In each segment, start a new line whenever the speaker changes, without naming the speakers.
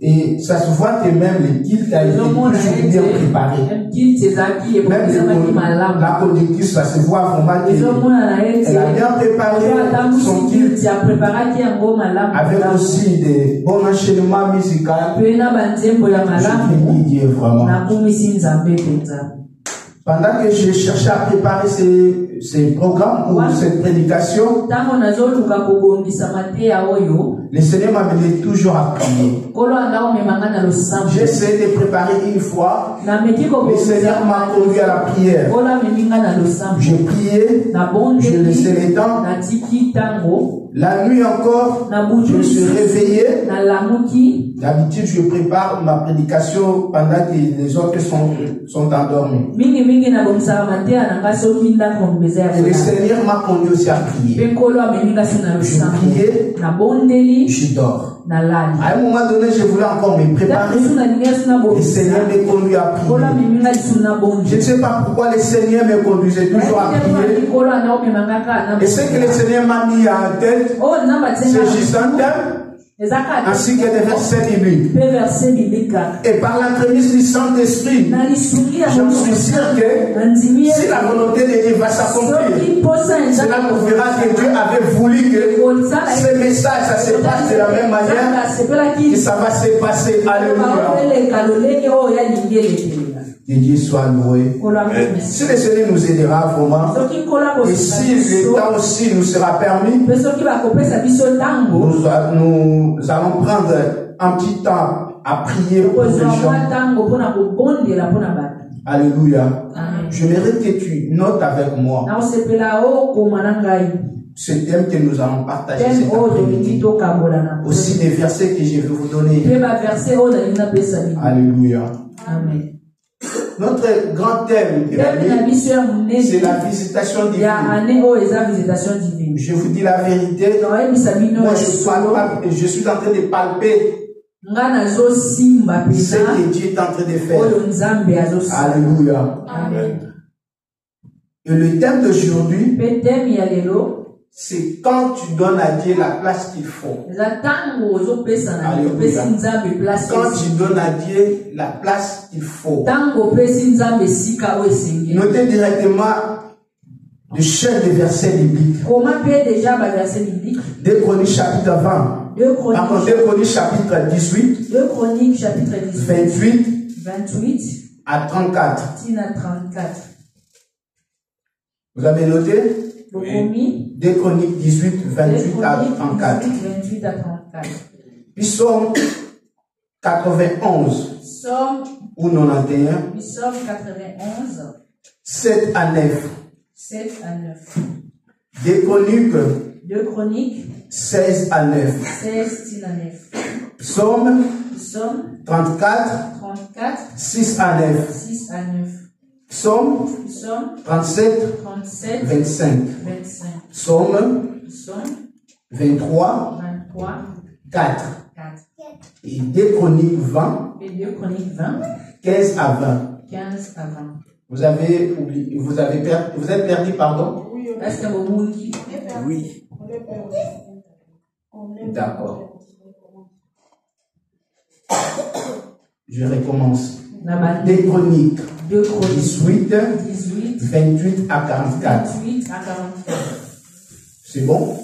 Et ça se voit que même le kilt a été plus bien préparé. Même la conductrice, ça se voit vraiment qu'elle a bien préparé son kilt avec aussi des bons enchaînements musicaux. Je bénis Dieu vraiment. Pendant que j'ai cherché à préparer ces programmes ou cette prédication, le Seigneur m'a mené toujours à prier. J'ai essayé de préparer une fois. Le Seigneur m'a conduit à la prière. J'ai prié, je laissais les temps. La nuit encore, je me suis réveillé. D'habitude, je prépare ma prédication pendant que les autres sont endormis. Et le Seigneur m'a conduit aussi à prier. Je priais, je dors. À un moment donné, je voulais encore me préparer. Le Seigneur me conduit à prier. Je ne sais pas pourquoi le Seigneur me conduisait toujours à prier. Et ce que le Seigneur m'a mis en tête, c'est juste un thème, ainsi que des versets bibliques. Et par l'entremise du Saint-Esprit, je suis sûr que si la volonté de Dieu va s'accomplir, cela prouvera que Dieu avait voulu que ce message, ça se passe de la même manière que ça va se passer. Alléluia. Que Dieu soit loué. Si le Seigneur nous aidera vraiment, et si le temps aussi nous sera permis, nous allons prendre un petit temps à prier pour les gens. Alléluia. J'aimerais que tu notes avec moi ce thème que nous allons partager cet après-midi. Aussi des versets que je vais vous donner. Alléluia. Amen. Notre grand thème de l'année, c'est la visitation divine. Je vous dis la vérité. Moi, je suis en train de palper ce que Dieu est en train de faire. Alléluia. Amen. Et le thème d'aujourd'hui, c'est quand tu donnes à Dieu la place qu'il faut. Alléluia. Quand tu donnes à Dieu la place qu'il faut. Notez directement le chef des versets bibliques. 2 Chroniques chapitre 20. 2 Chroniques chapitre 18.
2 Chroniques chapitre 18.
28 à 34. Vous avez noté?
Oui.
2 Chroniques 18, 28 à 34. Psaume 91. Ou 91.
Psaume 91.
7 à 9.
7 à 9.
2 Chroniques 16 à 9.
16 à 9.
Psaume 34. 6 à 9.
6 à 9.
Psaume 37. 25. Psaume 23. 4. Et 2 Chroniques 20. 15 à 20. Vous avez oublié, vous êtes perdu, pardon? Oui. D'accord. Je recommence. 2 Chroniques 18, 28 à 44. C'est bon?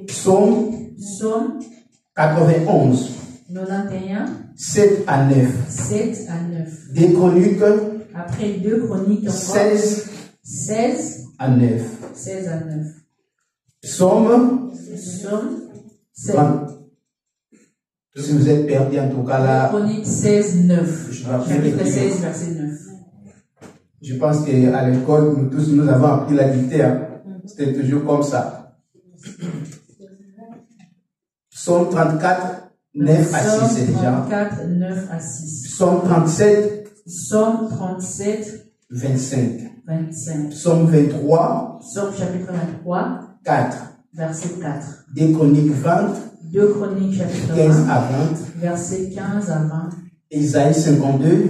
Psaume 91. 7 à 9. 2 Chroniques.
Après 2 Chroniques
16 à 9. Psaume. Si vous êtes perdu en tout cas là.
Chronique 16, 9. Chapitre 16, verset 9.
Je pense qu'à l'école, nous tous, nous avons appris la dictée. Hein. C'était toujours comme ça. Psaume 34, 9 à 6, c'est déjà.
34, 9 à 6.
Psaume 37.
25.
Psaume 23.
Psaume chapitre 23.
4.
Verset 4.
2 Chroniques 20.
2 Chroniques chapitre
15
20.
à 20.
Verset 15 à 20.
Ésaïe 52.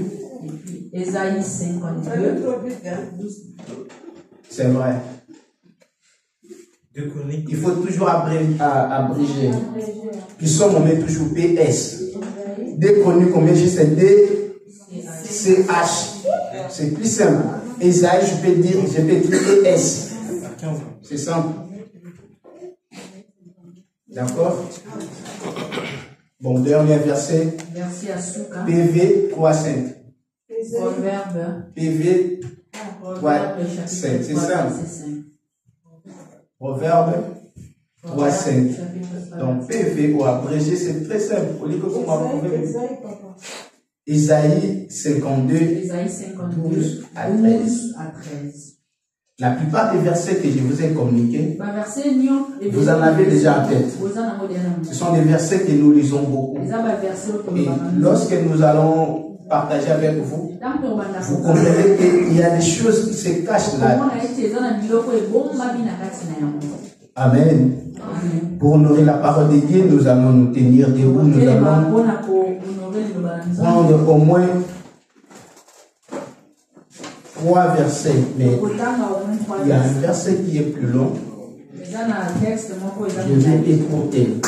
Ésaïe 52.
C'est vrai. Il faut toujours abréger. Puisqu'on met toujours PS. 2 Chroniques, on met juste DCH. C'est plus simple. Esaïe, je peux dire ES. C'est simple. D'accord? Bon, dernier verset. PV 3.5. PV 3.5. C'est simple. Proverbe 3.5. Donc PV ou abrégé, c'est très simple. Isaïe 52, 12 à 13. La plupart des versets que je vous ai communiqués, vous en avez déjà en tête. Ce sont des versets que nous lisons beaucoup. Et lorsque nous allons partager avec vous, vous comprenez qu'il y a des choses qui se cachent là. Amen. Pour honorer la parole de Dieu, nous allons nous tenir debout. Nous allons prendre au moins 3 versets, mais il y a un verset qui est plus long. Je vais écouter.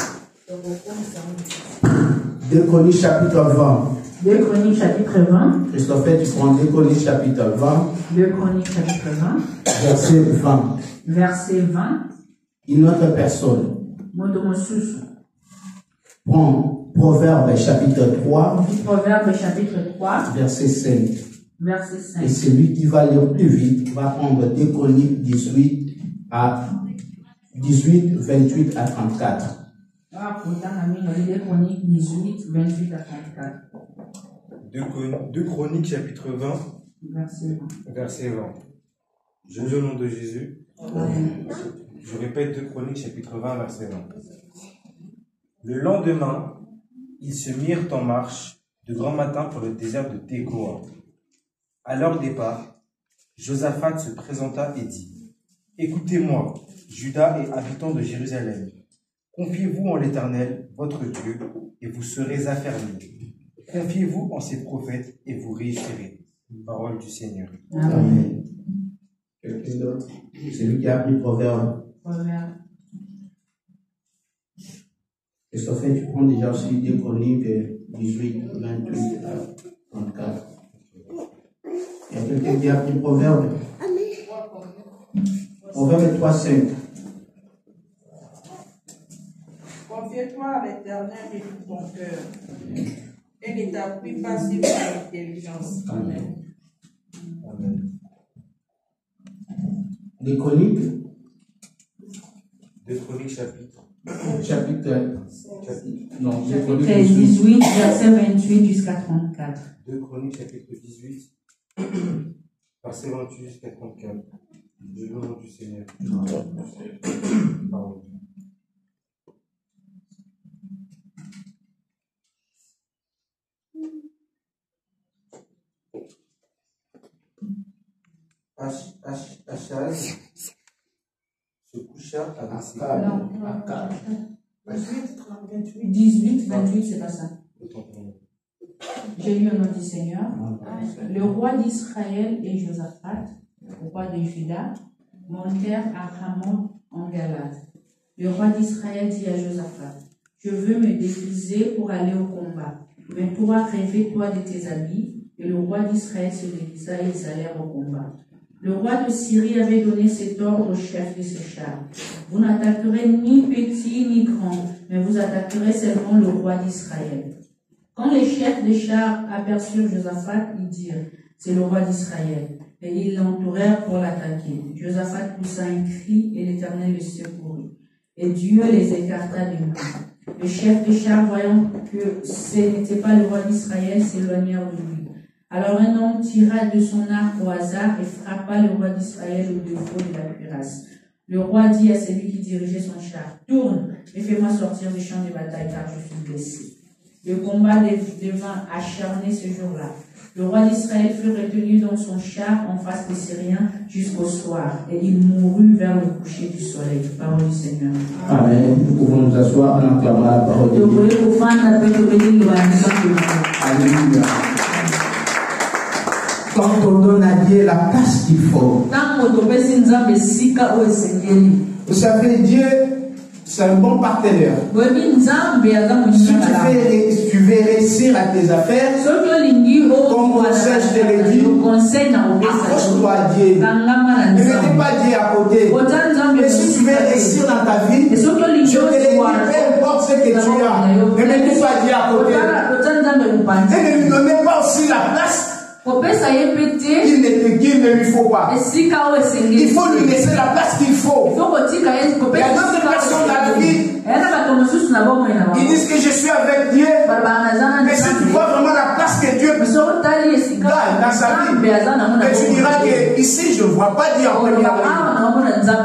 2 Chroniques chapitre 20.
2 Chroniques chapitre 20.
Christophe, tu prends 2 Chroniques chapitre 20.
2 Chroniques chapitre 20.
Verset 20.
Verset 20.
Une autre personne. Prends Proverbe chapitre 3.
Proverbe chapitre 3.
Verset 5.
Verset 5.
Et celui qui va lire plus vite va prendre 2 Chroniques 18, 28 à 34.
2 Chroniques 18, 28 à 34.
2 Chroniques chapitre 20. Verset 20. Jésus au nom de Jésus. Je répète 2 Chroniques chapitre 20, verset 20. Le lendemain, ils se mirent en marche de grand matin pour le désert de Tekoa. À leur départ, Josaphat se présenta et dit: Écoutez-moi, Juda et habitants de Jérusalem, confiez-vous en l'Éternel, votre Dieu, et vous serez affermis. Confiez-vous en ses prophètes et vous réussirez. Parole du Seigneur.
Amen. Quelqu'un d'autre? C'est lui qui a appris Proverbe. Christophe, tu prends déjà aussi 2 Chroniques 18, 28 à 34. Il y a quelqu'un qui a appris Proverbe. Proverbe 3.5.
Confie-toi à l'Éternel de tout ton cœur et ne t'appuie pas sur l'intelligence. Amen.
Amen.
2 Chroniques.
2 Chroniques chapitre.
Non, 2
Chapitre
Chroniques
18, verset 28 jusqu'à 34.
2 Chroniques chapitre 18, verset 28 jusqu'à 34. Du nom du Seigneur. Pardon. Achaz se coucha avec ses
Non. 18, 28, c'est pas ça. J'ai lu au nom du Seigneur. Le roi d'Israël et Josaphat, le roi de Juda, montèrent à Ramoth en Galade. Le roi d'Israël dit à Josaphat: Je veux me déguiser pour aller au combat. Mais toi, revêts-toi de tes habits. Et le roi d'Israël se déguisa et ils allèrent au combat. Le roi de Syrie avait donné cet ordre au chef de ses chars: Vous n'attaquerez ni petit ni grand, mais vous attaquerez seulement le roi d'Israël. Quand les chefs des chars aperçurent Josaphat, ils dirent: C'est le roi d'Israël. Et ils l'entourèrent pour l'attaquer. Josaphat poussa un cri et l'Éternel le secourut. Et Dieu les écarta de lui. Les chefs des chars, voyant que ce n'était pas le roi d'Israël, s'éloignèrent de lui. Alors un homme tira de son arc au hasard et frappa le roi d'Israël au défaut de la cuirasse. Le roi dit à celui qui dirigeait son char: Tourne et fais-moi sortir du champ de bataille car je suis blessé. Le combat devint acharné ce jour-là. Le roi d'Israël fut retenu dans son char en face des Syriens jusqu'au soir et il mourut vers le coucher du soleil. Parole du Seigneur.
Amen. Nous pouvons nous asseoir en acclamant la parole de Dieu. Alléluia. Quand on donne à Dieu la place qu'il faut, Vous savez, Dieu, c'est un bon partenaire. Si tu veux réussir à tes affaires, comme conseil, je te l'ai dit, accroche-toi à Dieu. Ne mettez pas Dieu à côté. Mais si tu veux réussir dans ta vie, je te l'ai dit, peu importe ce que tu as, ne mettez pas Dieu à côté. Et ne lui donnez pas aussi la place qu'il ne lui faut pas. Il faut lui laisser la place qu'il faut. Il y a d'autres personnes dans la vie, ils disent que je suis avec Dieu, mais si tu vois vraiment la place que Dieu gagne dans sa vie, mais tu diras que ici je ne vois pas Dieu en première ligne.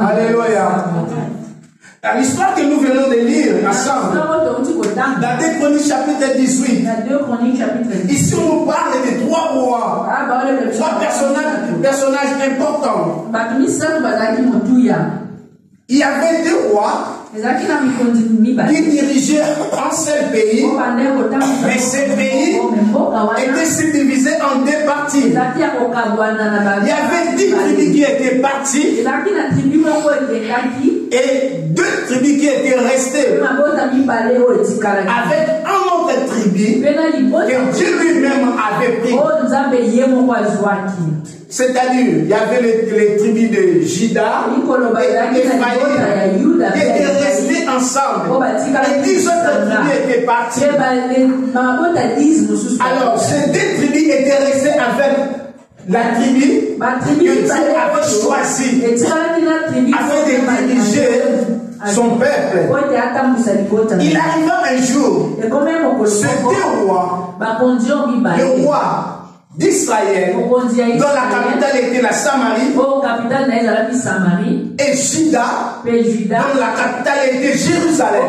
Alléluia. L'histoire que nous venons de lire ensemble, dans 2 Chroniques chapitre 18, ici on nous parle de 3 rois, 3 personnages importants. Il y avait 2 rois qui dirigeaient un seul pays, mais ce pays était subdivisé en 2 parties. Il y avait 10 tribus qui étaient parties et 2 tribus qui étaient restées avec un autre tribu que Dieu lui-même avait pris. C'est-à-dire, il y avait les tribus de Juda et d'Ephraïm qui étaient restés ensemble. Et 10 autres tribus étaient parties. Alors, ces 2 tribus étaient restées avec la tribu que Dieu avait choisie afin de diriger son peuple. Il arriva un jour, ces 2 rois, le roi d'Israël, dont la capitale était la Samarie, et Juda, dont la capitale était Jérusalem.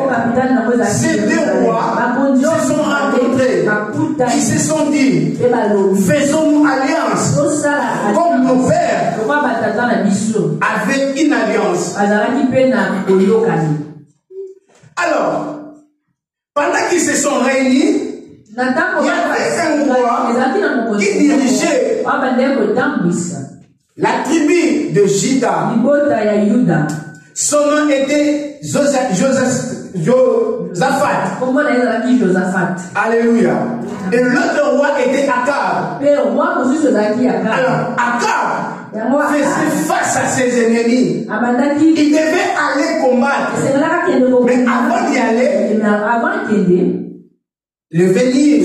Ces 2 rois se sont rencontrés. Ils se sont dit, faisons-nous alliance, comme nos pères avaient une alliance. Alors, pendant qu'ils se sont réunis, il y avait un roi qui dirigeait la tribu de Juda. Son nom était Josaphat. Alléluia. Et l'autre roi était Akab. Alors, Akab faisait face à ses ennemis. Il devait aller combattre. Mais avant d'y aller, il est venu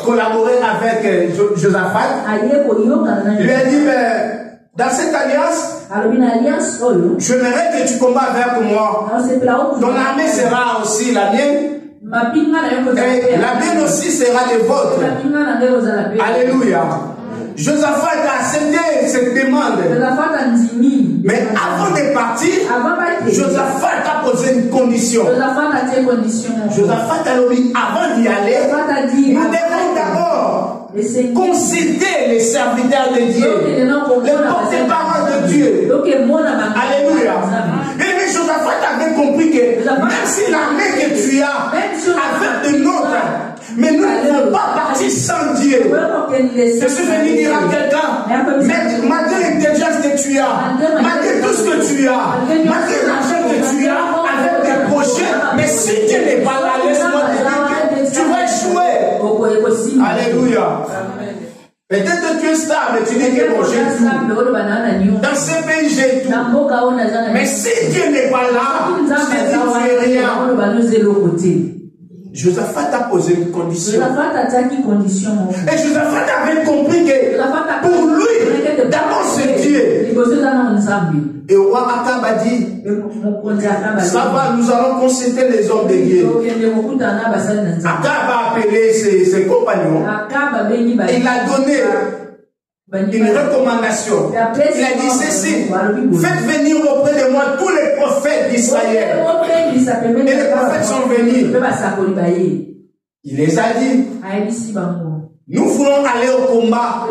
collaborer avec Josaphat. Il lui a dit, mais dans cette alliance, j'aimerais que tu combats avec moi. Ton armée sera aussi la mienne. Et la mienne aussi sera les vôtres. Alléluia. Josaphat a accepté cette demande. Mais avant de partir, Josaphat a posé une condition. Josaphat a dit, avant d'y aller, nous devons d'abord consulter les serviteurs de Dieu, les porte-parole de Dieu. Alléluia. Et Josaphat avait compris que même si l'armée que tu as avec de nôtres, mais nous ne pouvons pas partir sans Dieu. Je suis venu dire à quelqu'un, malgré l'intelligence que tu as, malgré tout ce que tu as, malgré l'argent que tu as, avec des projets, mais si Dieu n'est pas là, laisse-moi te dire que tu vas échouer. Alléluia. Peut-être que tu es stable, tu dis que bon, j'ai tout. Dans ce pays, j'ai tout. Mais si Dieu n'est pas là, tu ne fais rien. Josaphat a posé une condition. Et Josaphat avait compris que pour lui, d'abord c'est Dieu. Et le roi Akab a dit, ça va, nous allons consulter les hommes de Dieu. Akab a appelé ses compagnons. Et il a donné une recommandation. Il a dit ceci, faites venir auprès de moi tous les prophètes d'Israël. Et les prophètes sont venus. Il les a dit, nous voulons aller au combat.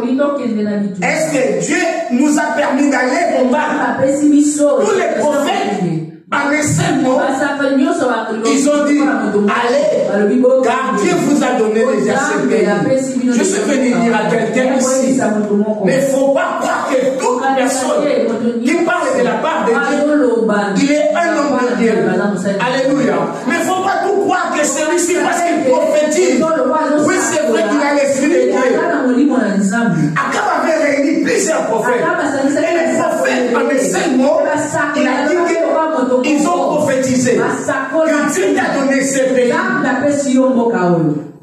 Est-ce que Dieu nous a permis d'aller combattre? Tous les prophètes, en un seul mot, ils ont dit, allez, car Dieu vous a donné déjà ce pays. Je suis venu dire à quelqu'un ici, mais il ne faut pas croire que toute personne qui parle de la part de Dieu, il est un homme Alléluia. Mais il ne faut pas tout croire que celui-ci, parce qu'il prophétise. Oui, c'est vrai qu'il a l'esprit de Dieu. Akab avait réuni plusieurs prophètes. Et les prophètes, en un seul mot, il a dit qu'ils ont prophétisé. Que Dieu t'a donné ce pays.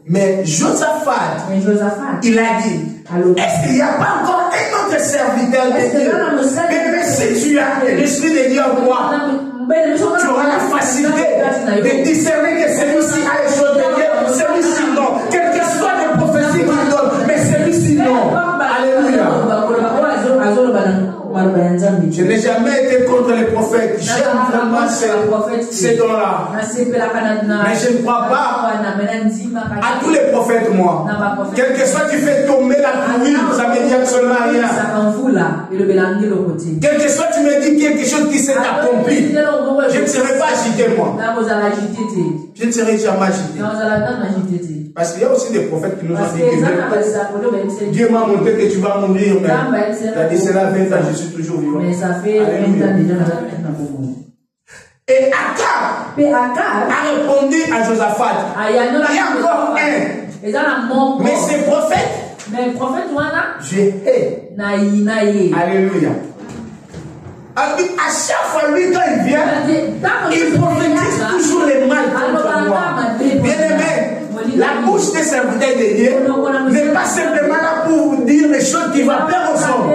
Mais Josaphat, il a dit, est-ce qu'il n'y a pas encore un autre serviteur de Dieu? Mais si tu as l'esprit de Dieu en toi, tu auras la facilité de discerner que celui-ci a les choses de Dieu, celui-ci non. Quelle que soit les prophéties qu'il donne, mais celui-ci non. Alléluia. Je n'ai jamais été contre les prophètes. J'aime vraiment ces dons-là. Mais je ne crois pas à tous les prophètes, moi. Quel que soit, tu fais tomber la pluie, ça ne me dit absolument rien. Quel que soit, tu me dis quelque chose qui s'est accompli, je ne serai pas agité, moi. Je ne serai jamais agité. Parce qu'il y a aussi des prophètes qui nous ont dit que Dieu m'a montré que tu vas mourir, mais il a dit cela 20 ans, je suis toujours vivant.
Mais ça fait 20 ans déjà.
Et Akab a répondu à Josaphat. Il y a encore un. Mais ces prophètes, je hais. Alléluia. À chaque fois, lui, quand il vient, il prophétise toujours les mal contre moi. Bien aimé, la bouche des serviteurs de Dieu n'est pas simplement là pour vous dire les choses qui vont plaire aux hommes.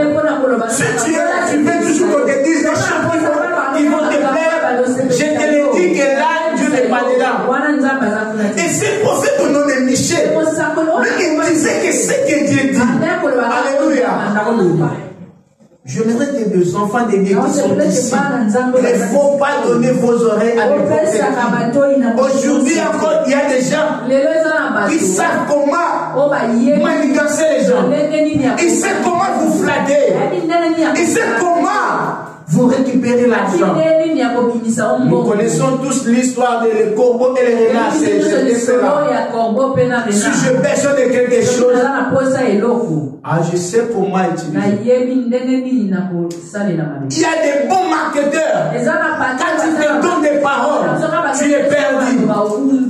Si tu es là, tu veux toujours qu'on te dise les choses qui vont te plaire. Je te le dis que là, Dieu n'est pas dedans. Et ces prophètes au nom de Michel, lui, il disait que ce que Dieu dit. Alléluia. J'aimerais que les enfants de Dieu qui sont ici, il ne faut pas donner vos oreilles à des prophètes. Aujourd'hui encore, il y a des gens qui savent comment manigancer les gens. Ils savent comment vous flatter. Ils savent comment vous récupérez l'argent. Nous connaissons tous l'histoire des corbeaux et les renards. Si je besoin de quelque chose, je sais comment utiliser. Il y a des bons marketeurs. Quand ils te donnent des paroles, tu es perdu.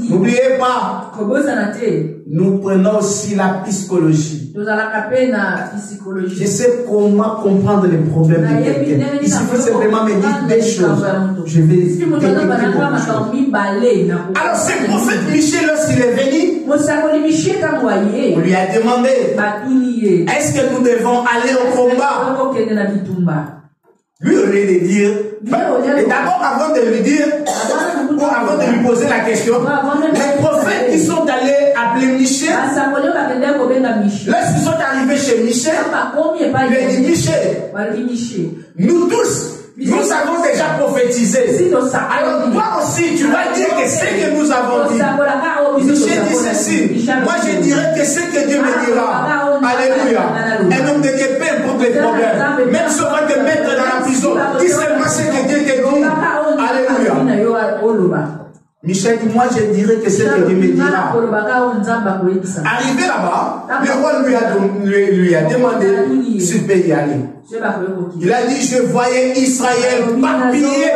N'oubliez pas, nous prenons aussi la psychologie. Je sais comment comprendre les problèmes de quelqu'un. Il suffit simplement me dire des choses. Je vais décrypter beaucoup de choses. Alors, ce prophète Michel, lorsqu'il est venu, on lui a demandé, est-ce que nous devons aller au combat? Lui, au lieu de dire, et d'abord, avant de lui dire, ou avant de lui poser la question, les prophètes qui sont allés appeler Michel, lorsqu'ils sont arrivés chez Michel, il dit Michel, nous tous, nous avons déjà prophétisé. Alors toi aussi, tu vas dire que ce que nous avons dit. Michel dit ceci. Moi, je dirais que ce que Dieu me dira. Alléluia. Un homme de Dieu, peu importe les problèmes. Même si on va te mettre dans la prison, dis seulement ce que Dieu te dit. Alléluia. Michel dit, moi je dirais que c'est ce que Dieu me dira. Arrivé là-bas, le roi lui a demandé s'il peut y aller. Il a dit, je voyais Israël papillé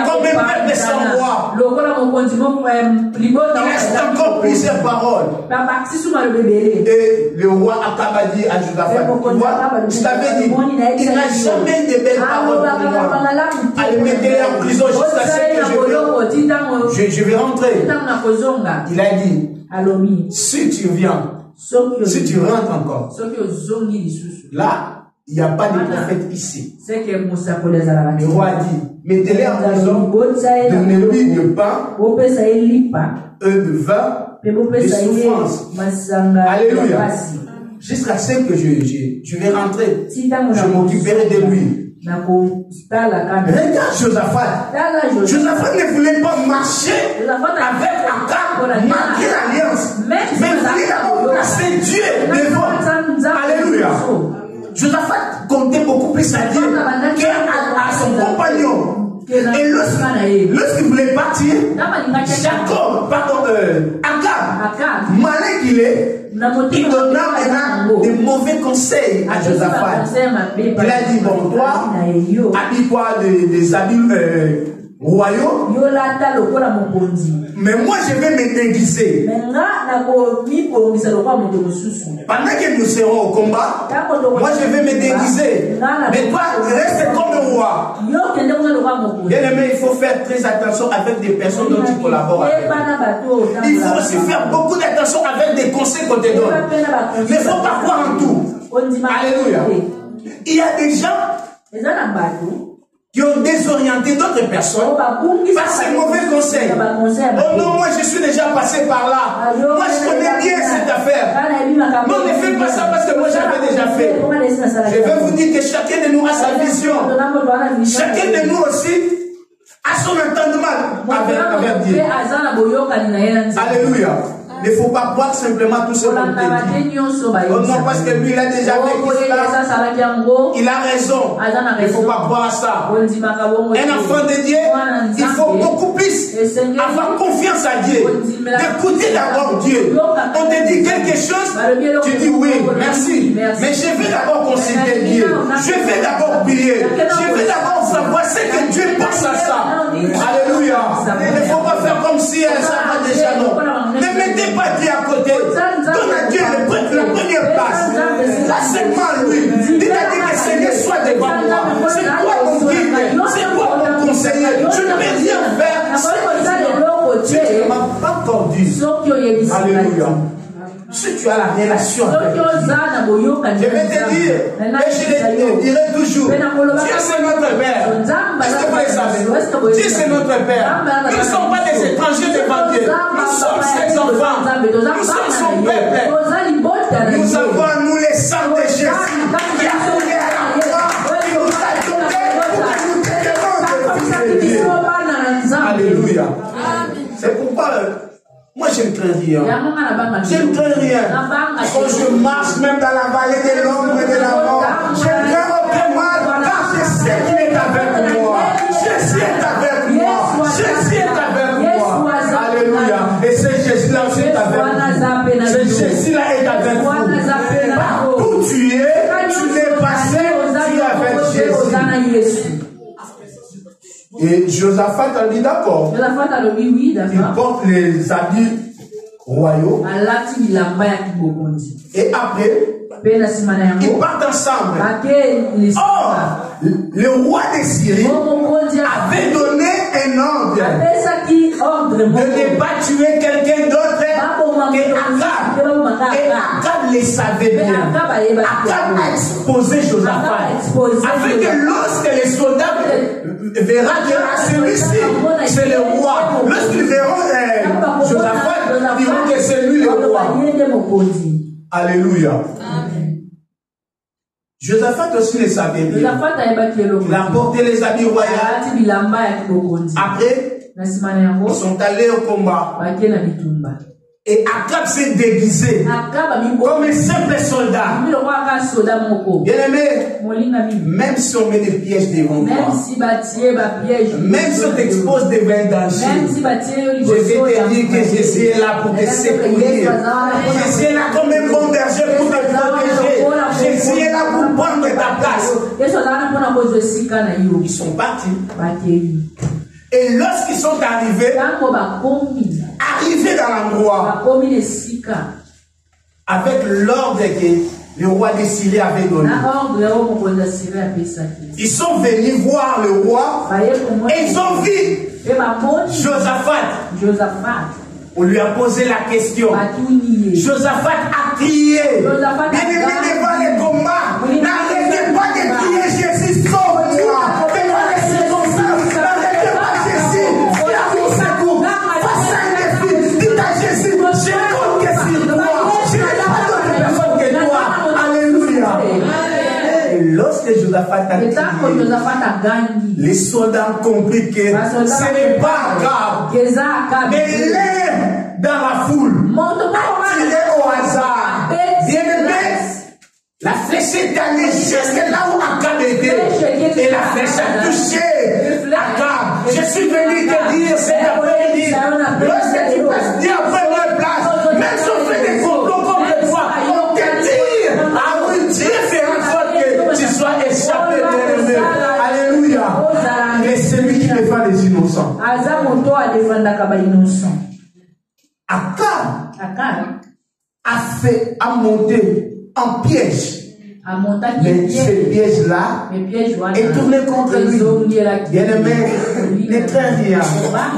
comme un peuple sans roi. Il reste encore plusieurs paroles. Et le roi Akab a dit à Josaphat, je t'avais dit, il n'a jamais de belles paroles pour moi. Allez, mettez-les en prison jusqu'à ce que je vais rentrer. Il a dit, si tu viens, si tu rentres encore, là, il n'y a pas de prophète ici. Le roi a dit, mettez-les en prison, donnez-lui de pain, de vin, de souffrance. Alléluia. Jusqu'à ce que je vais rentrer, je m'occuperai de lui. Regarde Josaphat. Josaphat ne voulait pas marcher avec Akab malgré l'alliance. Mais il voulait d'abord placer Dieu devant. Alléluia. Josaphat comptait beaucoup plus à Dieu qu'à son compagnon. Et lorsqu'il voulait partir, Akab, malin qu'il est, il donna maintenant de mauvais conseils à Josaphat. Il a dit, bon, toi, habille-toi des habits royaux. Mais moi je vais me déguiser. Pendant que nous serons au combat, moi je vais me déguiser. Mais toi, reste comme un roi. Bien aimé, il faut faire très attention avec des personnes dont tu collabores avec. Il faut aussi faire beaucoup d'attention avec des conseils qu'on te donne. Mais il ne faut pas croire en tout. Alléluia. Il y a des gens qui ont désorienté d'autres personnes par ces mauvais conseils. Oh non, moi je suis déjà passé par là. Moi je connais bien cette affaire. Non, ne fais pas ça parce que moi j'avais déjà fait. Je veux vous dire que chacun de nous a sa vision. Chacun de nous aussi a son entendement avec Dieu. Alléluia. Il ne faut pas croire simplement tout ce qu'on te dit. Oh non, parce que lui, il a déjà vécu cela. Il a raison. Il ne faut pas croire à ça. Un enfant de Dieu, il faut beaucoup plus avoir confiance à Dieu. D'écouter d'abord Dieu. On te dit quelque chose, tu dis oui, merci. Mais je vais d'abord considérer Dieu. Je vais d'abord prier. Je vais d'abord savoir ce que Dieu pense à ça. Alléluia. Il ne faut pas faire comme si elle savait déjà non. Ne mettez pas Dieu à côté. Donne à Dieu la première place. Là seulement lui. Dites à Dieu que Seigneur soit devant moi. C'est toi mon guide. C'est toi mon conseiller. Je ne peux rien faire. Tu ne m'as pas encore dit. Alléluia. Si tu as la relation avec Dieu, je vais te dire, et je le dirai toujours, Dieu c'est notre Père. Est-ce que vous le savez? Dieu c'est notre Père. Nous ne sommes pas des étrangers devant Dieu. Nous sommes ses enfants. Nous sommes son peuple. Nous avons nous les sangs de Jésus qui a fourni à la croix, qui nous a donné pour que nous devons de Dieu. Alléluia. C'est pourquoi moi je ne crains rien. Je ne crains rien. Quand je marche même dans la vallée de l'ombre et de la mort, je ne crains aucun mal car je sais qu'il est avec moi. Jésus est avec moi. Jésus est avec moi. Alléluia. Et ce Jésus-là aussi est avec vous. Ce Jésus-là est avec vous. Partout tu es passé, tu es avec Jésus. Et Josaphat a dit d'accord. Il porte les habits royaux. Et après, ils partent ensemble. Or, le roi de Syrie avait donné un ordre de ne pas tuer quelqu'un d'autre que Akab. Et Akab le savait bien. Akab a exposé Josaphat. Afin que lorsque les soldats verront que celui-ci, c'est le roi. Lorsqu'ils verront Josaphat, ils diront que c'est lui le roi. Alléluia. Josaphat aussi le savait bien. Il a porté les habits royaux. Après, ils sont allés au combat. Et Akab s'est déguisé comme un simple soldat. Bien aimé, même si on met des pièges devant toi, même si on t'expose devant un danger, je vais te dire que Jésus est là pour te secourir. Jésus est là comme un bon berger pour te protéger. Jésus est là pour prendre ta place. Ils sont partis. Et lorsqu'ils sont arrivés dans l'endroit, avec l'ordre que le roi de Syrie avait donné, ils sont venus voir le roi et ils ont vu Josaphat. On lui a posé la question. Josaphat a crié. Bien-aimé devant les combats, n'arrêtez pas de crier Jésus, sauve-moi. Devant les circonstances, n'arrêtez pas Jésus. Jésus, je compte que sur toi. Je n'ai pas d'autre personne que toi. Alléluia. Et lorsque Josaphat a crié, les soldats ont compris que ce n'est pas Akab, mais il est dans la foule, attiré au hasard. Bien aimé, la flèche est allée jusque là où Akab était. Et la flèche a touché Akab. Je suis venu te dire cet après-midi, lorsque tu passes Dieu en première place, même si on fait des complots contre toi, on te tire. Ah oui, Dieu fait en sorte que tu sois échappé, bien aimé. Alléluia. Mais c'est lui qui défend les innocents. Akab a monté en piège. Mais ce piège-là est tourné contre lui. Bien-aimé, ne crains rien.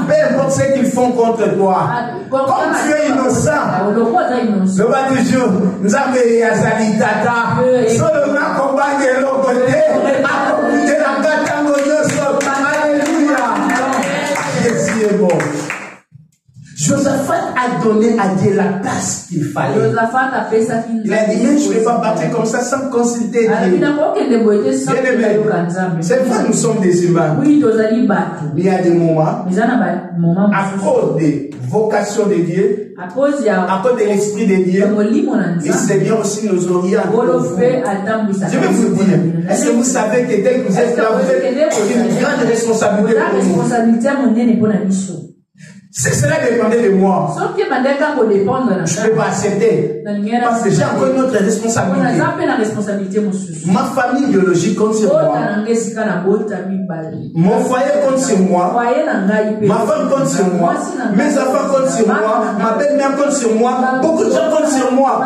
Peu importe ce qu'ils font contre toi. Comme tu es innocent, le va toujours, nous avons Yazali Tata, seulement accompagner l'autre côté, accompagner la Gatango de Alléluia. Jésus est bon. Josaphat a donné à Dieu la place qu'il fallait. Il a dit, je ne vais pas partir comme ça sans consulter Dieu. C'est vrai, nous sommes des humains. Il y a des moments, à cause des vocations de Dieu, à cause de l'esprit de Dieu, le Seigneur aussi nous oriente. Je vais vous dire, est-ce que vous savez que dès que vous êtes là, vous avez une grande responsabilité pour vous? Si cela dépendait de moi, je ne peux pas accepter. Parce que j'ai encore une autre responsabilité. Ma famille biologique compte sur moi. Mon foyer compte sur moi. Ma femme compte sur moi. Mes enfants comptent sur moi. Ma belle-mère compte sur moi. Beaucoup de gens comptent sur moi.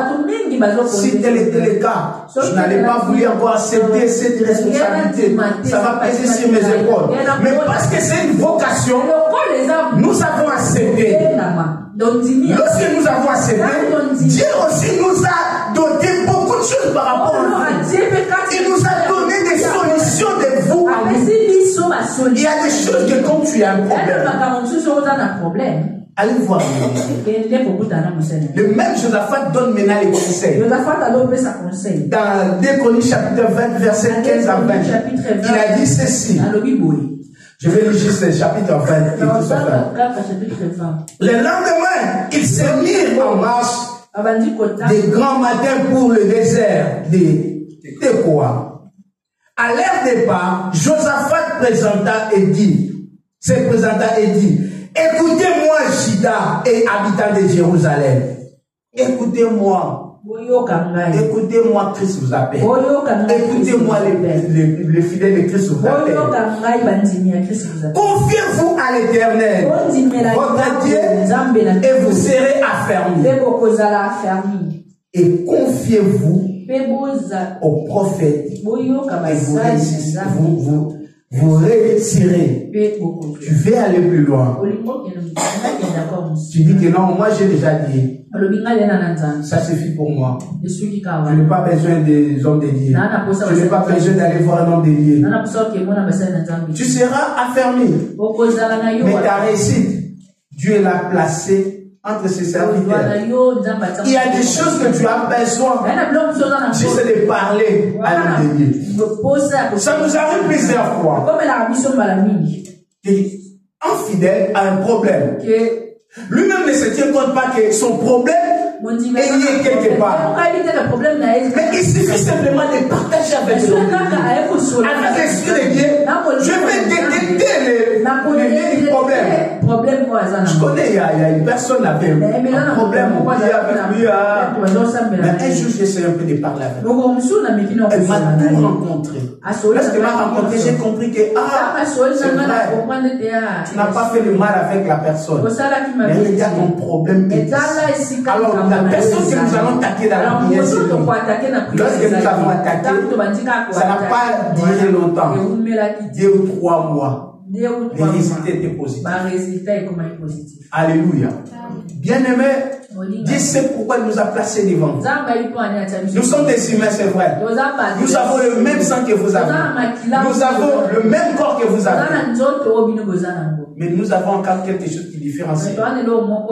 Si tel était le cas, je n'allais pas vouloir encore accepter cette responsabilité. Ça va peser sur mes épaules. Mais parce que c'est une vocation, nous avons accepté. Lorsque nous avons accepté, Dieu aussi nous a doté beaucoup de choses par rapport à nous. Il nous a donné des solutions de vous. Il y a des choses que quand tu as un problème, allez voir. Le même Josaphat donne maintenant les conseils. Dans 2 Chroniques chapitre 20, verset 15 à 20, il a dit ceci. Je vais lire juste le chapitre 20. Le lendemain, ils se mirent en marche des grands matins pour le désert de Tekoa. À leur départ, Josaphat se présenta et dit, écoutez-moi, Juda et habitants de Jérusalem. Écoutez-moi. Écoutez-moi, Christ vous appelle. Écoutez-moi, les fidèles de Christ vous appelle. Confiez-vous à l'Éternel, votre Dieu, et vous serez affermis. Et confiez-vous au prophète, et vous réussirez. Tu veux aller plus loin. Tu dis que non, moi j'ai déjà dit. Ça suffit pour moi. Je n'ai pas besoin des hommes de Dieu. Je n'ai pas besoin d'aller voir un homme de Dieu. Tu seras affermi. Mais ta réussite, Dieu l'a placée entre ses serviteurs. Il y a des choses que tu as besoin juste de parler à l'homme de Dieu. Ça nous arrive plusieurs fois. Un fidèle a un problème. Lui-même ne se tient compte pas que son problème est quelque part. Mais il suffit simplement de partager avec l'homme. Avec l'esprit de Dieu, je vais détecter le problème. Je connais, il y a une personne qui avait un problème avec lui. Mais un jour, j'essaie un peu de parler avec lui. Elle m'a tout rencontré. Lorsqu'elle m'a rencontré, j'ai compris que c'est vrai, tu n'as pas fait le mal avec la personne. Mais il y a ton problème. Alors, la personne que nous allons attaquer dans la prière, c'est lui. Lorsque nous avons attaqué, ça n'a pas duré longtemps. 2 ou 3 mois. Les résultats étaient positifs. Alléluia. Bien-aimé, Dieu sait pourquoi il nous a placés devant. Nous sommes des humains, c'est vrai. Nous avons le même sang que vous avez. Nous avons le même corps que vous avez. Mais nous avons encore quelque chose qui différencie.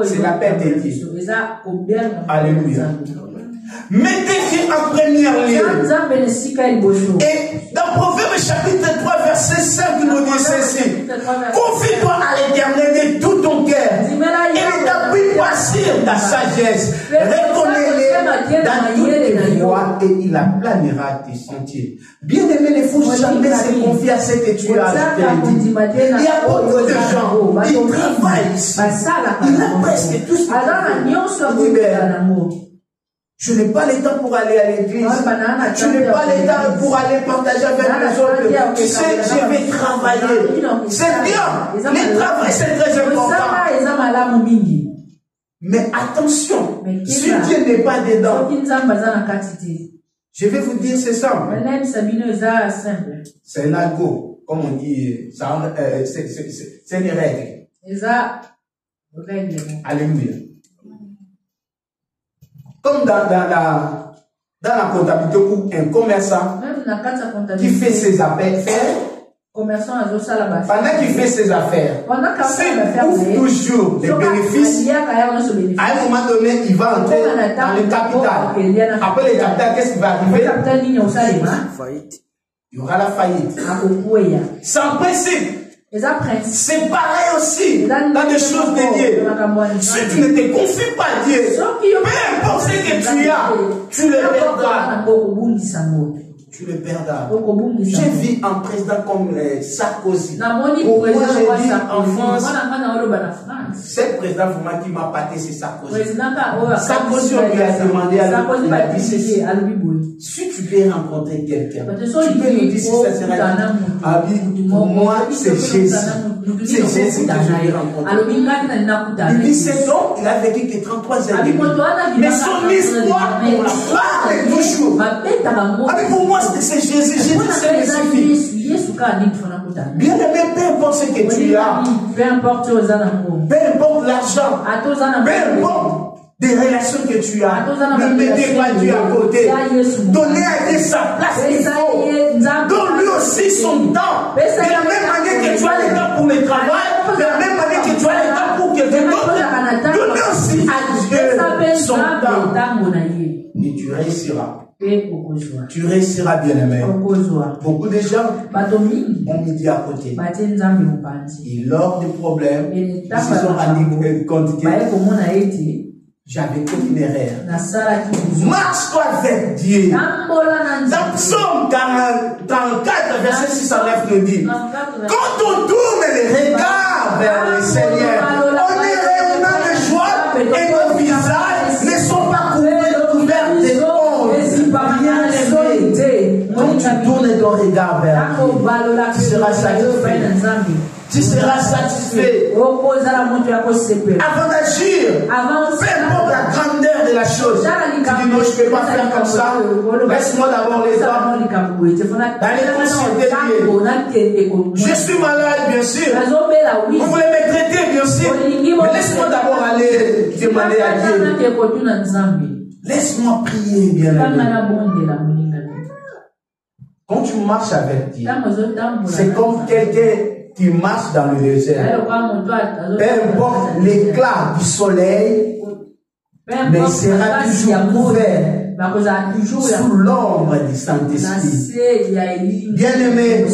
C'est la paix de Dieu. Alléluia. Mettez Dieu en première ligne. Et dans Proverbe chapitre 3, verset 5, nous dit ceci. Confie-toi à l'Éternel de tout ton cœur. Et ne t'appuie pas sur ta sagesse. Reconnais-le dans toutes tes voies et il aplanera tes sentiers. Bien aimé, il ne faut jamais se confier à ce que tu as. Il y a beaucoup de gens qui travaillent ici. Il a presque tout ce qu'il faut. Je n'ai pas le temps pour aller à l'église. Je n'ai pas le temps pour aller partager avec les autres. Tu sais, je vais travailler. C'est bien. Le travail, c'est très important. Mais attention, si Dieu n'est pas dedans, je vais vous dire, c'est simple. C'est un algo, comme on dit, c'est une règle. Alléluia. Comme dans la comptabilité où un commerçant qui fait ses affaires, pendant qu'il fait ses affaires, s'il ouvre toujours les bénéfices, à un moment donné, il va entrer dans le capital. Après le capital, qu'est-ce qui va arriver? Il y aura la faillite. C'est un principe. C'est pareil aussi dans des choses de Dieu. Si tu ne te confies pas à Dieu, peu importe ce que tu as, tu le perdras. Tu le perdras. J'ai vu un président comme Sarkozy. Pour moi, j'ai dit en France, ce président vraiment qui m'a pâté, c'est Sarkozy. Sarkozy, on lui a demandé à lui, il a dit ceci. Si tu peux rencontrer quelqu'un, tu peux nous dire si ça sera pour moi, c'est Jésus. C'est Jésus que je vais rencontrer. Il dit c'est donc, il a vécu que 33 années. Mais son histoire, on la parle toujours. Pour moi, c'est Jésus. Jésus, c'est le suffit. Bien aimé, peu importe ce que tu as, peu importe l'argent, peu importe des relations que tu as, ne mettez pas Dieu à côté. Donnez à Dieu sa place qu'il faut. Donne-lui aussi son temps. De la même manière que tu as le temps pour le travail, de la même manière que tu as le temps pour quelqu'un d'autre, donnez aussi à Dieu son temps. Et tu réussiras. Tu réussiras, bien aimé. Beaucoup de gens ont mis à côté. Et lors des problèmes, ils se sont rendus compte que j'avais fait une erreur. Marche-toi avec Dieu. Dans Psaume 44, verset 6 à 9 nous dit, quand on tourne les regards vers le Seigneur, on est rayonnant de joie et nos visages ne sont pas couverts de honte. Bien aimé, quand tu tournes ton regard vers Dieu, tu seras satisfait. Tu seras satisfait. Avant d'agir, peu importe la grandeur de la chose, tu dis non, je ne peux pas faire comme ça. Laisse-moi d'abord les hommes. D'aller consulter Dieu. Je suis malade, bien sûr. Vous voulez me traiter, bien sûr. Mais laisse-moi d'abord aller demander à Dieu. Laisse-moi prier, bien aimé. Quand tu marches avec Dieu, c'est comme quelqu'un qui marche dans le désert. Peu importe l'éclat du soleil, mais il sera toujours couvert sous l'ombre du Saint-Esprit. Bien aimé,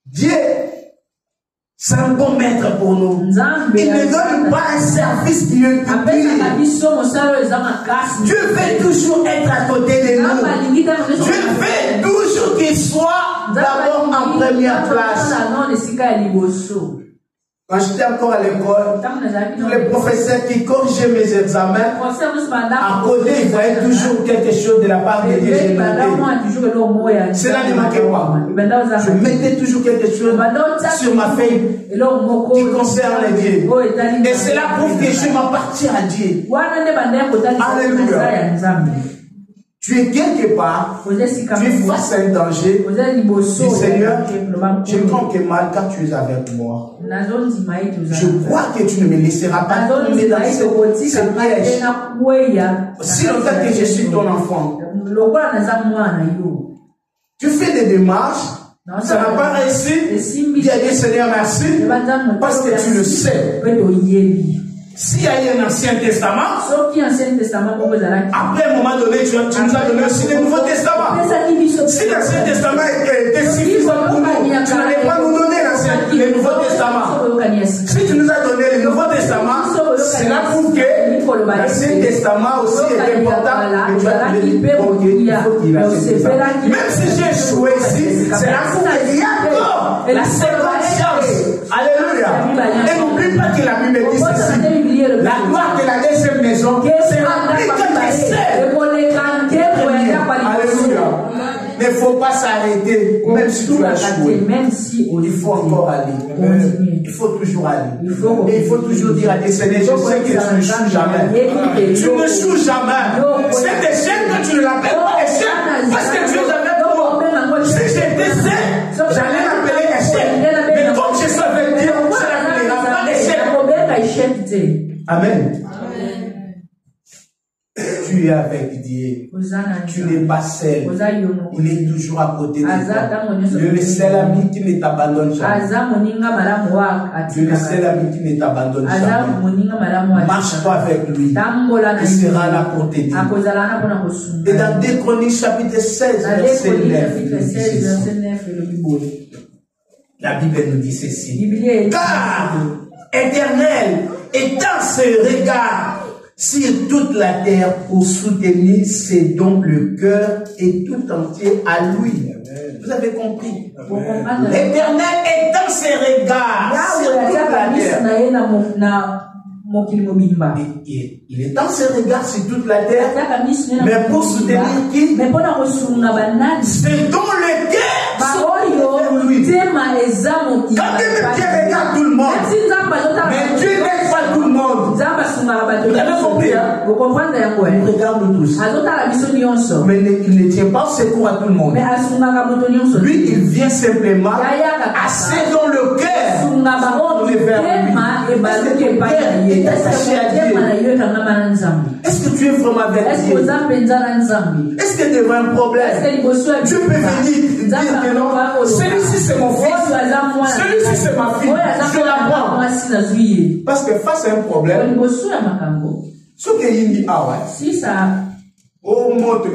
Dieu, c'est un bon maître pour nous. Il ne donne pas un service qui est Dieu veut toujours être à côté de nous. Dieu veut toujours qu'il soit d'abord en première place. Quand j'étais encore à l'école, les professeurs qui corrigeaient mes examens, à côté, ils voyaient toujours quelque chose de la part de Dieu. Cela ne manquait pas. Je mettais toujours quelque chose sur ma feuille qui concerne Dieu. Et cela prouve que je m'appartiens à Dieu. Alléluia. Tu es quelque part, tu es face à un danger, dis Seigneur, je prends que mal car tu es avec moi. Je crois que tu ne me laisseras pas tomber dans ce piège. Si longtemps que je suis ton enfant, tu fais des démarches, ça n'a pas réussi, dis à Dieu Seigneur merci, parce que tu le sais. S'il y a eu un Ancien Testament, après un moment donné, tu nous as donné aussi le Nouveau Testament. Si l'Ancien Testament était suffisant pour nous, tu n'allais pas nous donner le Nouveau Testament. Si tu nous as donné le Nouveau Testament, cela prouve que l'Ancien Testament aussi est important. Et tu as dit, bon Dieu, il faut qu'il a. Même si j'ai échoué ici, cela prouve qu'il y a encore la seconde chance. Alléluia. Et n'oublie pas que la Bible dit ceci. La gloire de la deuxième maison, c'est remplie comme des sel. faut pas s'arrêter, même si tu as joué. Il faut encore aller. Il faut toujours aller. Et il faut toujours dire à tes Seigneur, je sais que tu ne joues jamais. Tu ne joues jamais. Cet échec que tu ne l'appelles pas échec, parce que Dieu t'appelle toi. Si j'étais saint, j'allais l'appeler échec. Mais comme je suis avec Dieu, je l'appellerai pas échec. Amen. Tu es avec Dieu. Tu n'es pas seul. Il est toujours à côté de toi. Dieu est le seul ami qui ne t'abandonne jamais. Dieu est le seul ami qui ne t'abandonne jamais. Marche-toi avec lui. Il sera là pour t'aider. Et dans 2 Chroniques chapitre 16, verset 9, la Bible nous dit ceci. Car Éternel étend ses regards sur toute la terre pour soutenir ses dons, le cœur est tout entier à lui. Vous avez compris? L'Éternel étend ses regards sur toute la terre. Il étend ses regards sur toute la terre, mais pour soutenir qui? C'est dont le cœur sont lui. Quand Dieu regarde tout le monde, mais Dieu n'aime pas tout le monde. Vous avez compris, hein? Il regarde tous. Mais il ne tient pas secours à tout le monde. Lui, il vient simplement à ceux dont le cœur tourné vers lui. Est-ce que tu es vraiment avec Dieu? Est-ce que devant un problème, Dieu peut venir dire que non, celui-ci c'est mon fils, celui-ci c'est ma fille, je la prends. Parce que face à un problème, ce que il dit, ah ouais, oh mon Dieu,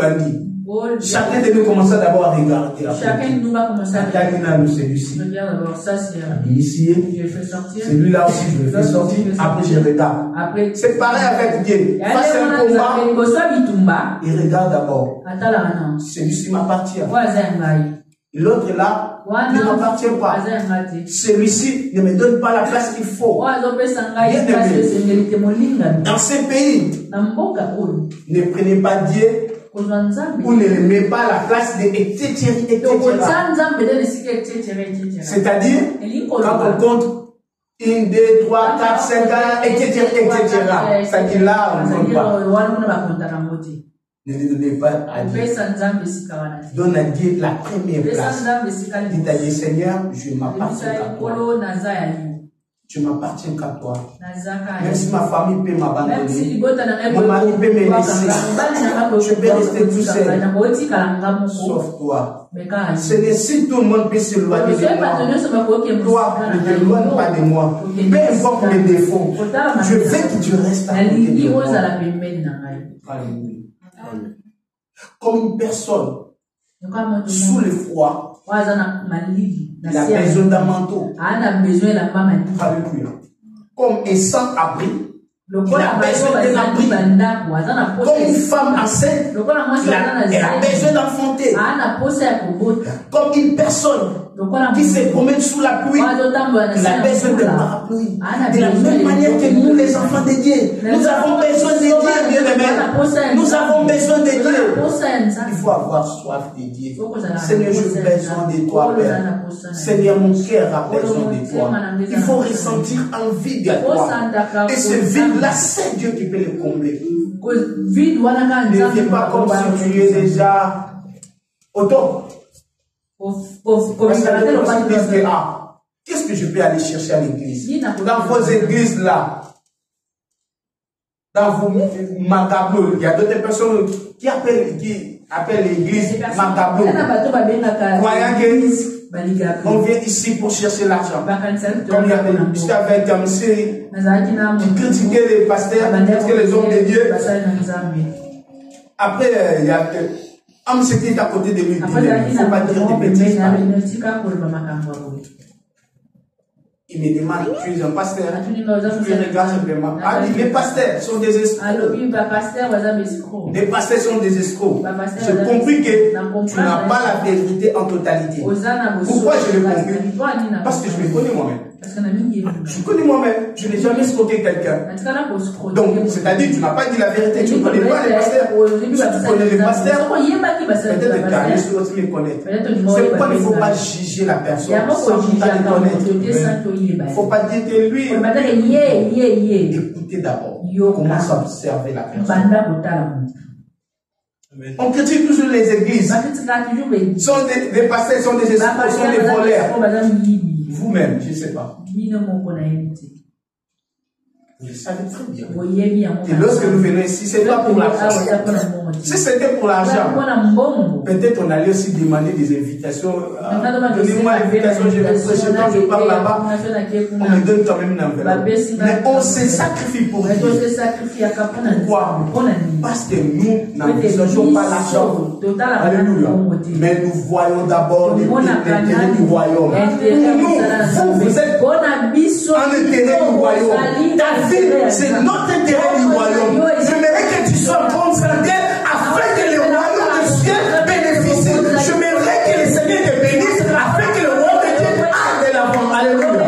chacun de nous commence d'abord à regarder.
Chacun de nous va commencer à
regarder. Celui-ci.
Regarde d'abord, ça c'est
je fais sortir. Celui-là aussi, je le fais sortir. Après, je regarde. C'est pareil avec Dieu. Face à un combat, il regarde d'abord. Celui-ci m'appartient. L'autre là ne m'appartient pas. Celui-ci ne me donne pas la place qu'il faut. Dans ces pays, ne prenez pas Dieu ou ne met pas la place de etc. C'est-à-dire, quand on compte 1, 2, 3, 4, 5, etc. C'est-à-dire là, on ne compte pas. Ne lui donnez pas à Dieu. Donne à Dieu la première place. Dites à Dieu, Seigneur, je m'appartiens à toi. Je m'appartiens qu'à toi. Même si ma famille peut m'abandonner, mon mari peut me laisser, je peux rester tout seul. Sauf toi. Seigneur, si tout le monde peut s'éloigner de moi, toi, ne t'éloigne pas de moi. Peu importe mes défauts, je veux que tu restes à côté de moi. Alléluia. Comme une personne sous le froid, il a besoin d'un manteau. Alléluia. Comme un sans-abri, il a besoin d'un abri. Comme une femme enceinte, elle a besoin d'enfanter. Comme une personne qui se promène sous la pluie, il a besoin de parapluie. De la même manière que nous, les enfants de Dieu, nous avons besoin de Dieu, bien-aimés. Nous avons besoin de Dieu. Il faut avoir soif de Dieu. Seigneur, j'ai besoin de toi, Père. Seigneur, mon cœur a besoin de toi. Il faut ressentir envie de toi. Et ce vide-là, c'est Dieu qui peut le combler. Ne vis pas comme si tu es déjà au top. Qu'est-ce que je peux aller chercher à l'église? Dans vos églises là, dans vos Magablo, il y a d'autres personnes qui appellent l'église Magablo, croyant qu'on vient ici pour chercher l'argent. Comme il y avait juste avec un monsieur qui critiquait les pasteurs, qui critiquait les hommes de Dieu. Après, il y a homme c'était à côté de lui. Il ne faut pas dire des bêtises. Il me demande, tu es un pasteur? Je regarde simplement. Ah oui, les pasteurs sont des escrocs. Les pasteurs sont des escrocs. J'ai compris que tu n'as pas la vérité en totalité. Pourquoi je l'ai compris? Parce que je me connais moi-même. Je connais moi-même, je n'ai jamais escroqué quelqu'un. Donc, c'est-à-dire, tu n'as pas dit la vérité, tu ne connais pas les pasteurs. Si tu connais les pasteurs, peut-être que Carlos aussi me connaît. C'est pourquoi il ne faut pas juger la personne sans la connaître. Il ne faut pas dire que lui, écoutez d'abord, commence à observer la personne. On critique toujours les églises. Sont des pasteurs, sont des escrocs, sont des voleurs. Vous-même, je ne sais pas. Vous le savez très bien. Et lorsque nous venons ici, ce n'est pas pour l'argent. Si c'était pour l'argent, peut-être on allait aussi demander des invitations. Donnez-moi l'invitation, je vais prêcher. Quand je parle là-bas, on me donne quand même une enveloppe. Mais on se sacrifie pour Dieu. Pourquoi? Parce que nous n'envisageons pas l'argent. Alléluia. Mais nous voyons d'abord l'intérêt du royaume. Nous, vous êtes en intérêt du royaume. C'est notre intérêt du royaume. J'aimerais que tu sois en bonne santé afin que le royaume de Dieu bénéficie. J'aimerais que le Seigneur te bénisse afin que le royaume de Dieu aille de l'avant. Alléluia.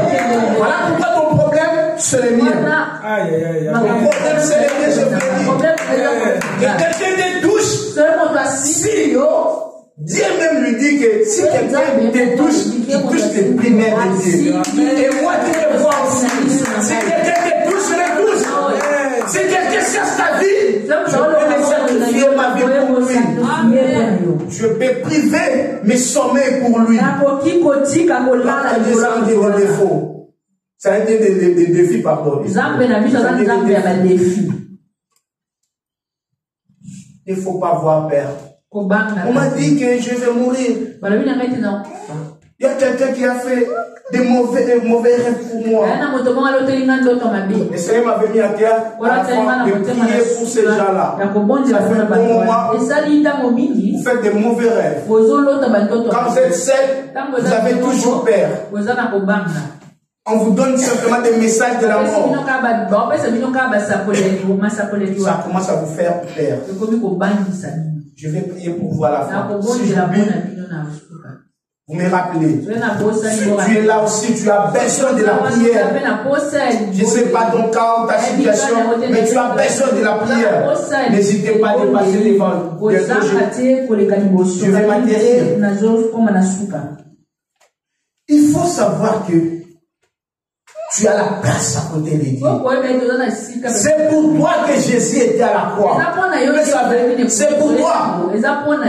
Voilà pourquoi ton problème, c'est le mien. Ton problème, c'est le mien, je veux dire. Que quelqu'un te touche. Si Dieu même lui dit que si quelqu'un te touche, il touche les primaires de Dieu. Et moi, tu le vois aussi. Si quelqu'un te touche, me touche. Si quelqu'un cherche ta vie, je peux sacrifier ma vie pour lui. Je peux priver mes sommets pour lui. Ça a été des défis, pardon. Il ne faut pas avoir peur. On m'a dit que je vais mourir. Il y a quelqu'un qui a fait des mauvais rêves pour moi. Le Seigneur m'avait mis à terre afin de prier pour ces gens-là. Ça fait un bon moment. Vous faites des mauvais rêves. Quand vous êtes seul, vous avez toujours peur. On vous donne simplement des messages de la mort. Ça commence à vous faire peur. Je vais prier pour voir la foi. Si j'oublie, vous me rappelez. Tu es là aussi, tu as besoin de la prière. Je ne sais pas ton cas ou ta situation, mais tu as besoin de la prière. N'hésitez pas à passer devant. Je vais m'atterrir. Il faut savoir que tu as la place à côté de Dieu. C'est pour toi que Jésus était à la croix. Vous savez, c'est pour toi.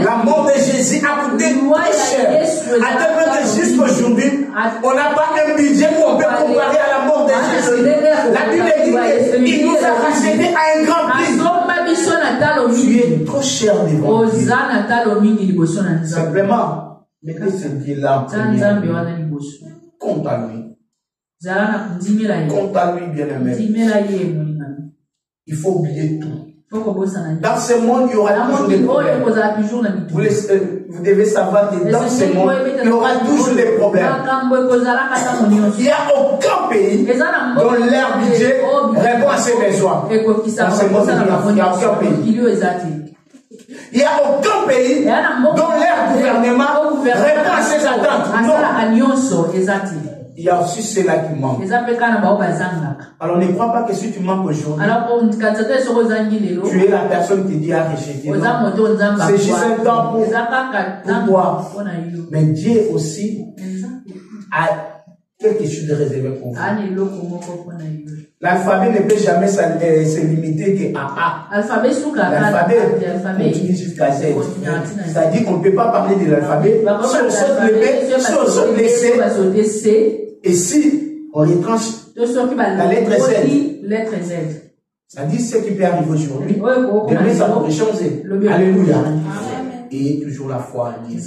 La mort de Jésus a coûté très cher. À tel point que jusqu'aujourd'hui, on n'a pas un budget où on peut comparer à la mort de Jésus. La Bible dit qu'il nous a racheté à un grand prix. Tu es trop cher devant Dieu. Simplement, mettez ce Dieu-là. Compte à lui. Compte à lui, bien-aimé. Il faut oublier tout. Dans ce monde, il y aura toujours des problèmes. Vous devez savoir que dans ce monde, il y aura toujours des problèmes. Il n'y a aucun pays dont leur budget répond à ses besoins. Dans ce monde, il n'y a aucun pays. Il n'y a aucun pays dont leur gouvernement répond à ses attentes. Non. Il y a aussi ceux-là qui manquent. Alors ne crois pas que si tu manques aujourd'hui, tu es la personne qui dit à rejeter. C'est juste un temps pour toi. Mais Dieu aussi a quelque chose de réservé pour vous. L'alphabet ne peut jamais se limiter qu'à A. L'alphabet continue jusqu'à Z. C'est-à-dire qu'on ne peut pas parler de l'alphabet. Si on saute le B, si on saute le C, et si on retranche la lettre Z, ça dit ce qui peut arriver aujourd'hui. Demain, ça pourrait changer. Alléluia. Et toujours la foi en Dieu.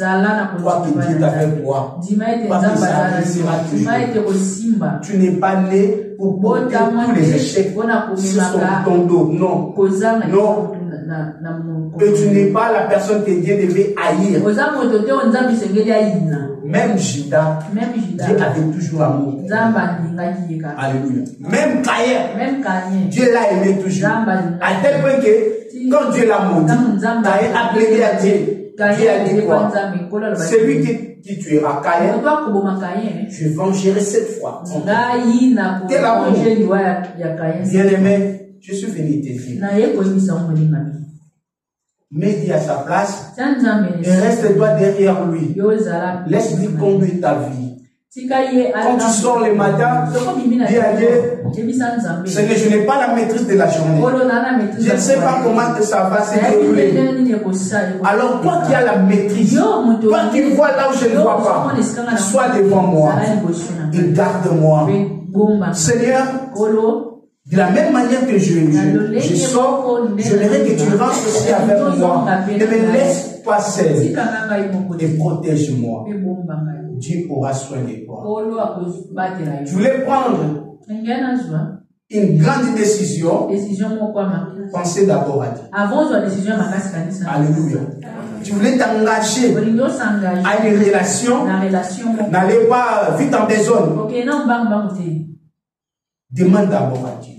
Quoi que Dieu t'a fait toi, parce que ça réussira toujours. Tu n'es pas né pour porter tous les échecs sur ton dos. Non. Non. Et tu n'es pas la personne que Dieu devait haïr. Même Judas, Dieu avait toujours amour. Alléluia. Même Caïn, Dieu l'a aimé toujours. À tel point que quand Dieu l'a maudit, Caïn a plaidé à Dieu. Dieu a dit quoi? Celui qui tuera Caïn, je vengerai 7 fois. Bien-aimé, je suis venu te dire. Mais dis à sa place et reste-toi derrière lui. Laisse-lui conduire ta vie. Quand tu sors le matin, dis à Dieu, je n'ai pas la maîtrise de la journée. Je ne sais pas comment ça va se dérouler. Alors toi qui as la maîtrise, toi qui vois là où je ne vois pas, sois devant moi et garde-moi. Seigneur, de la même manière que je sors, j'aimerais que tu rentres aussi avec moi. Ne me laisse pas seul et protège-moi. Dieu aura soin de toi. Je voulais prendre une grande décision. Pensez d'abord à Dieu. Alléluia. Tu voulais t'engager à une relation. N'allez pas vite en besogne. Demande d'abord à Dieu.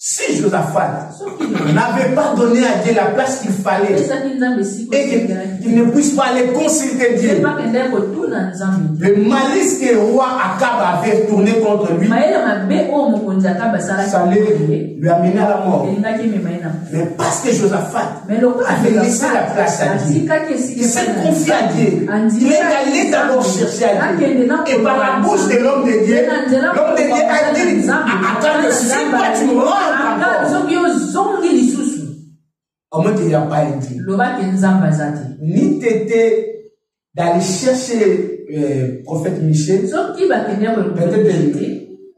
Si Josaphat n'avait pas donné à Dieu la place qu'il fallait et qu'il ne puisse pas aller consulter Dieu, le malice que le roi Akab avait tourné contre lui, ça allait lui amener à la mort. Mais parce que Josaphat avait laissé la place à Dieu, il s'est confié à Dieu, il est allé d'abord chercher à Dieu. Et par la bouche de l'homme de Dieu, l'homme de Dieu a dit à Akab que si toi tu me rends au moins qu'il n'y a pas dit. Ni t'étais d'aller chercher prophète Michel, peut-être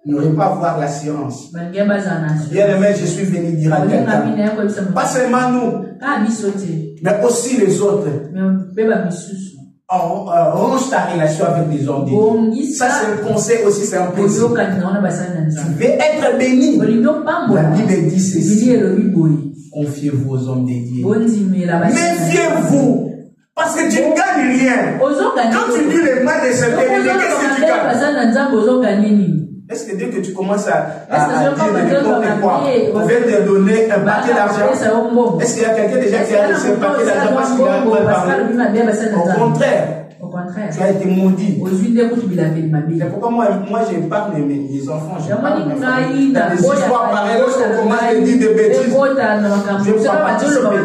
n'aurait pas voir l'assurance. Bien aimé, je suis venu dire à quelqu'un, pas seulement nous, mais aussi les autres. Range ta relation avec des hommes de Dieu. Ça c'est un conseil aussi, c'est un principe. Tu veux être béni. La Bible dit ceci. Confiez-vous aux hommes de Dieu. Méfiez-vous. Parce que tu ne gagnes rien. Quand tu dis le mal de ce pays, qu'est-ce que tu gagnes? Est-ce que dès que tu commences à dire n'importe quoi, on vient te donner un paquet d'argent? Est-ce qu'il y a quelqu'un déjà qui a reçu un paquet d'argent parce qu'il a mal parlé? Au contraire, tu as été maudit. C'est pourquoi moi j'épargne mes enfants. Des histoires pareilles, lorsqu'on commence à dire des bêtises, je ne peux pas participer.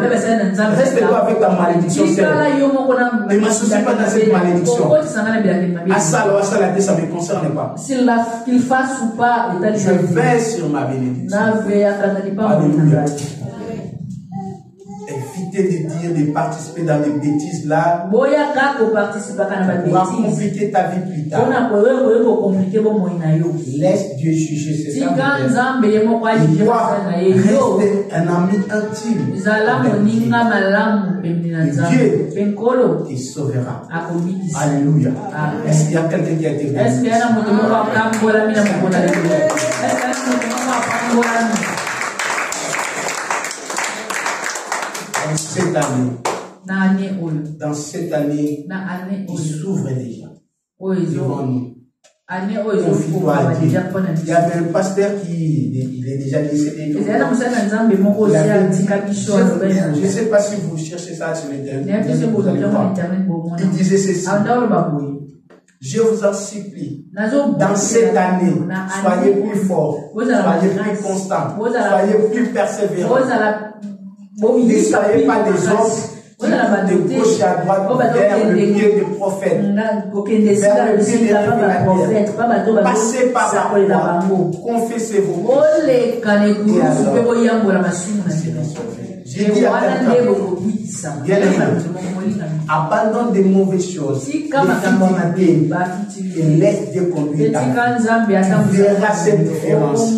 Reste-toi avec ta malédiction. Ne m'associe pas dans cette malédiction. À ça, ça ne me concerne pas. Je vais sur ma bénédiction. Alléluia. Évitez de dire, de participer dans les bêtises là. Pour compliquer ta vie plus tard. Laisse Dieu juger ces hommes. Il doit rester un ami intime. Dieu te sauvera. Alléluia. Est-ce qu'il y a quelqu'un qui a été béni? Dans cette année, il s'ouvre déjà devant nous. Il y avait un pasteur il est déjà décédé. Je ne sais pas si vous cherchez ça sur l'internet. Il disait ceci. Je vous en supplie, dans cette année, soyez plus forts, soyez plus constants, soyez plus persévérants. Ne soyez pas des hommes de gauche à droite vers le pied des prophètes, vers le pied des révélateurs. Passez par la croix, confessez-vous. J'ai dit à quelqu'un, abandonne des mauvaises choses, des futilités, et laisse Dieu conduire ta vie. Tu verras cette différence.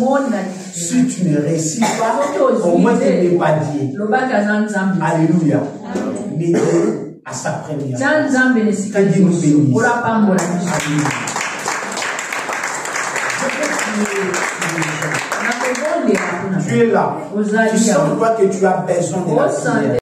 Si tu ne réussis pas, au moins tu n'es pas Dieu. Alléluia. Mais Dieu à sa première. Que Dieu nous bénisse. Tu es là. Tu sens toi que tu as besoin de la prière.